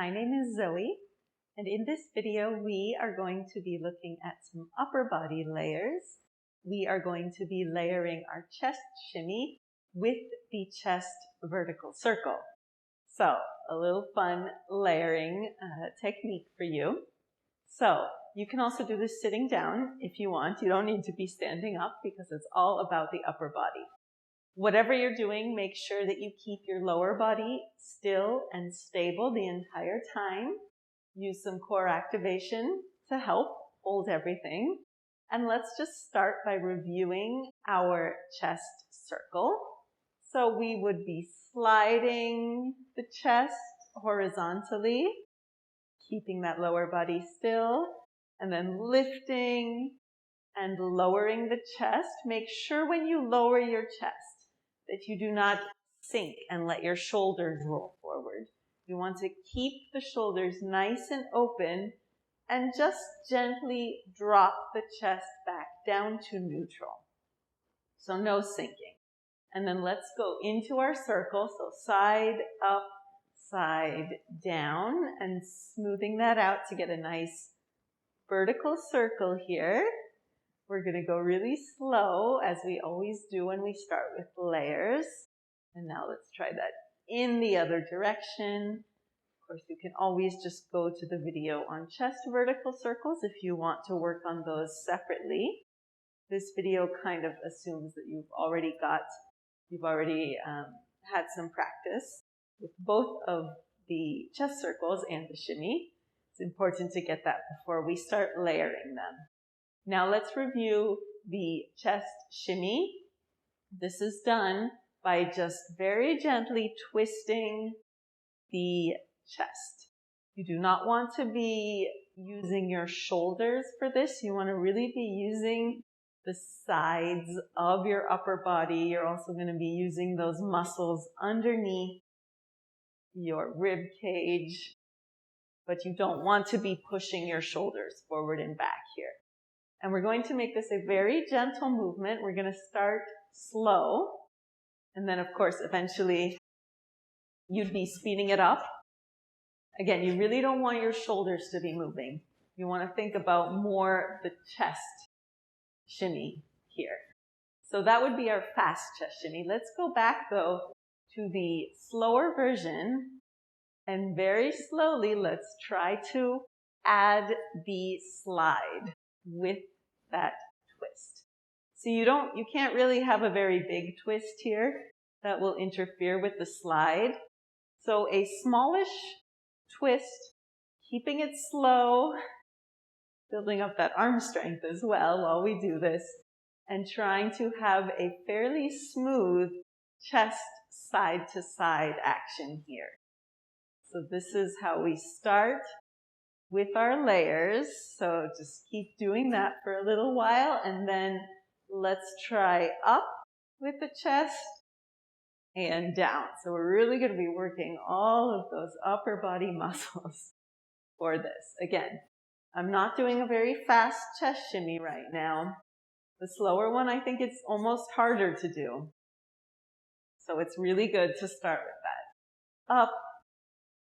My name is Zoe, and in this video we are going to be looking at some upper body layers. We are going to be layering our chest shimmy with the chest vertical circle. So, a little fun layering technique for you. So, you can also do this sitting down if you want. You don't need to be standing up because it's all about the upper body. Whatever you're doing, make sure that you keep your lower body still and stable the entire time. Use some core activation to help hold everything. And let's just start by reviewing our chest circle. So we would be sliding the chest horizontally, keeping that lower body still, and then lifting and lowering the chest. Make sure when you lower your chest that you do not sink and let your shoulders roll forward. You want to keep the shoulders nice and open and just gently drop the chest back down to neutral. So no sinking. And then let's go into our circle. So side up, side down, and smoothing that out to get a nice vertical circle here. We're going to go really slow, as we always do when we start with layers. And now let's try that in the other direction. Of course, you can always just go to the video on chest vertical circles if you want to work on those separately. This video kind of assumes that you've already had some practice with both of the chest circles and the shimmy. It's important to get that before we start layering them. Now let's review the chest shimmy. This is done by just very gently twisting the chest. You do not want to be using your shoulders for this. You want to really be using the sides of your upper body. You're also going to be using those muscles underneath your rib cage, but you don't want to be pushing your shoulders forward and back here. And we're going to make this a very gentle movement. We're going to start slow. And then, of course, eventually you'd be speeding it up. Again, you really don't want your shoulders to be moving. You want to think about more the chest shimmy here. So that would be our fast chest shimmy. Let's go back, though, to the slower version. And very slowly, let's try to add the slide with that twist. So you can't really have a very big twist here that will interfere with the slide. So a smallish twist, keeping it slow, building up that arm strength as well while we do this, and trying to have a fairly smooth chest side to side action here. So this is how we start with our layers. So just keep doing that for a little while, and then let's try up with the chest and down. So we're really going to be working all of those upper body muscles for this. Again, I'm not doing a very fast chest shimmy right now. The slower one, I think it's almost harder to do. So it's really good to start with that. Up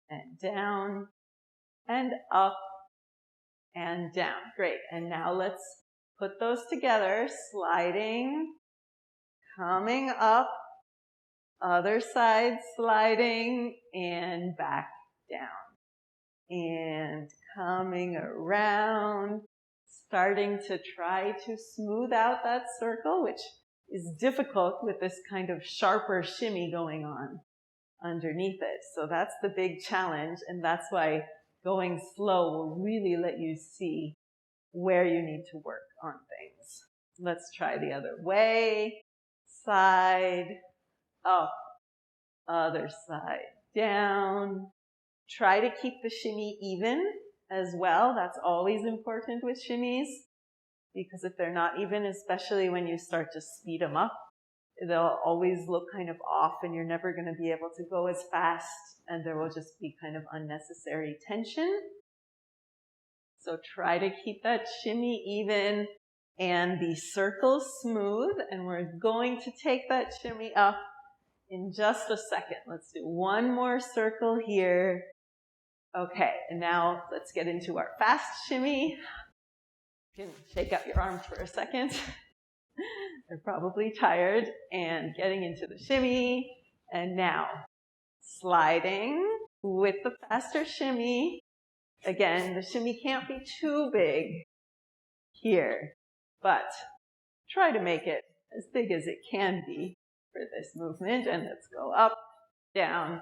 and down and up and down. Great. And now let's put those together. Sliding, coming up, other side sliding, and back down. And coming around, starting to try to smooth out that circle, which is difficult with this kind of sharper shimmy going on underneath it. So that's the big challenge, and that's why going slow will really let you see where you need to work on things. Let's try the other way. Side, up, other side, down. Try to keep the shimmy even as well. That's always important with shimmies, because if they're not even, especially when you start to speed them up, they'll always look kind of off, and you're never going to be able to go as fast, and there will just be kind of unnecessary tension. So try to keep that shimmy even and the circle smooth, and we're going to take that shimmy up in just a second. Let's do one more circle here. Okay, and now let's get into our fast shimmy. You can shake out your arms for a second. They're probably tired. And getting into the shimmy. And now sliding with the faster shimmy. Again, the shimmy can't be too big here, but try to make it as big as it can be for this movement. And let's go up, down,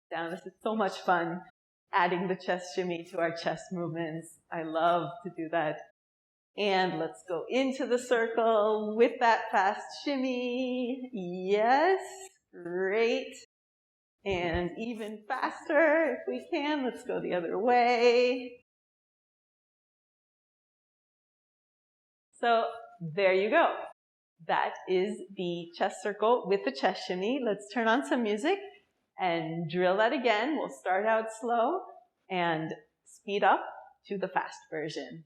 down. This is so much fun, adding the chest shimmy to our chest movements. I love to do that. And let's go into the circle with that fast shimmy. Yes, great. And even faster if we can. Let's go the other way. So there you go. That is the chest circle with the chest shimmy. Let's turn on some music and drill that again. We'll start out slow and speed up to the fast version.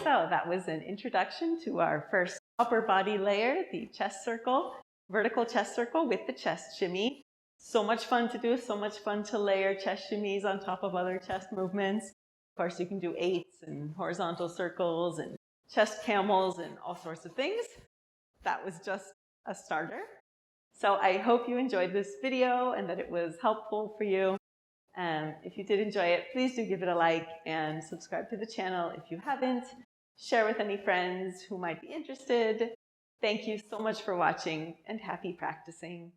So that was an introduction to our first upper body layer, the chest circle, vertical chest circle with the chest shimmy. So much fun to do, so much fun to layer chest shimmies on top of other chest movements. Of course, you can do 8s and horizontal circles and chest camels and all sorts of things. That was just a starter. So I hope you enjoyed this video and that it was helpful for you. If you did enjoy it, please do give it a like and subscribe to the channel if you haven't. Share with any friends who might be interested. Thank you so much for watching and happy practicing.